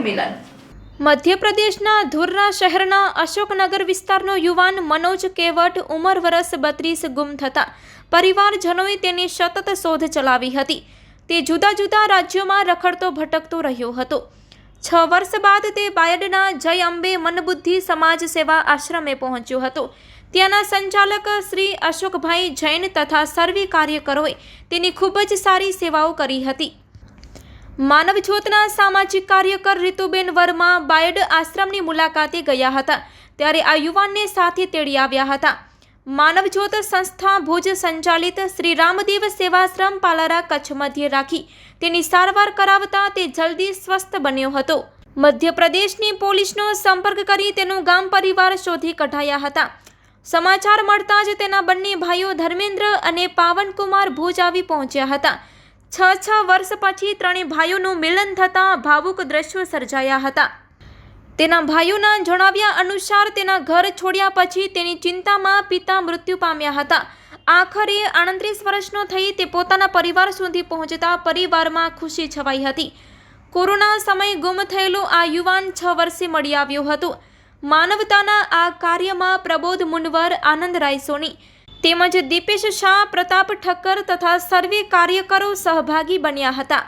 મિલન। મધ્યપ્રદેશના ધુર્રા શહેરના અશોકનગર વિસ્તારનો યુવાન મનોજ કેવટ ઉંમર વર્ષ 32 ગુમ થતા પરિવારજનોએ તેની સતત શોધ ચલાવી હતી। તે જુદા જુદા રાજ્યોમાં રખડતો ભટકતો રહ્યો હતો। 6 વર્ષ બાદ તે બાયડના જય અંબે મનબુદ્ધિ સમાજ સેવા આશ્રમે પહોંચ્યો હતો। ત્યાંના સંચાલક શ્રી અશોકભાઈ જૈન તથા સર્વે કાર્યકરોએ તેની ખૂબ જ સારી સેવાઓ કરી હતી। માનવજ્યોતના સામાજિક કાર્યકર રીતુબેન વર્મા બાયડ આશ્રમની મુલાકાતે ગયા હતા ત્યારે આ યુવાનને સાથે તેડી આવ્યા હતા। માનવજ્યોત સંસ્થા ભુજ સંચાલિત શ્રી રામદેવ સેવાશ્રમ પાલારા કચ્છ મધ્યે રાખી તેની સારવાર કરાવતા તે જલ્દી સ્વસ્થ બન્યો હતો। મધ્યપ્રદેશની પોલીસનો સંપર્ક કરી તેનું ગામ પરિવાર શોધી કઢાયા હતા। સમાચાર મળતા જ તેના બંને ભાઈઓ ધર્મેન્દ્ર અને પાવનકુમાર ભુજ આવી પહોંચ્યા હતા। 6 વર્ષ પછી ત્રણેય ભાઈઓનું મિલન થતાં ભાવુક દ્રશ્યો સર્જાયા હતા। તેના ભાઈઓના જણાવ્યા અનુસાર તેના ઘર છોડ્યા પછી તેની ચિંતામાં પિતા મૃત્યુ પામ્યા હતા। આખરે 38 વર્ષનો થઈ તે પોતાના પરિવાર સુધી પહોંચતા પરિવારમાં ખુશી છવાઈ હતી। કોરોના સમયે ગુમ થયેલો આ યુવાન 6 વર્ષે મળી આવ્યો હતો। માનવતાના આ કાર્યમાં પ્રબોધ મુનવર, આનંદ રાયસોની તેમજ દીપેશ શાહ, પ્રતાપ ઠક્કર તથા સર્વે કાર્યકરો સહભાગી બન્યા હતા।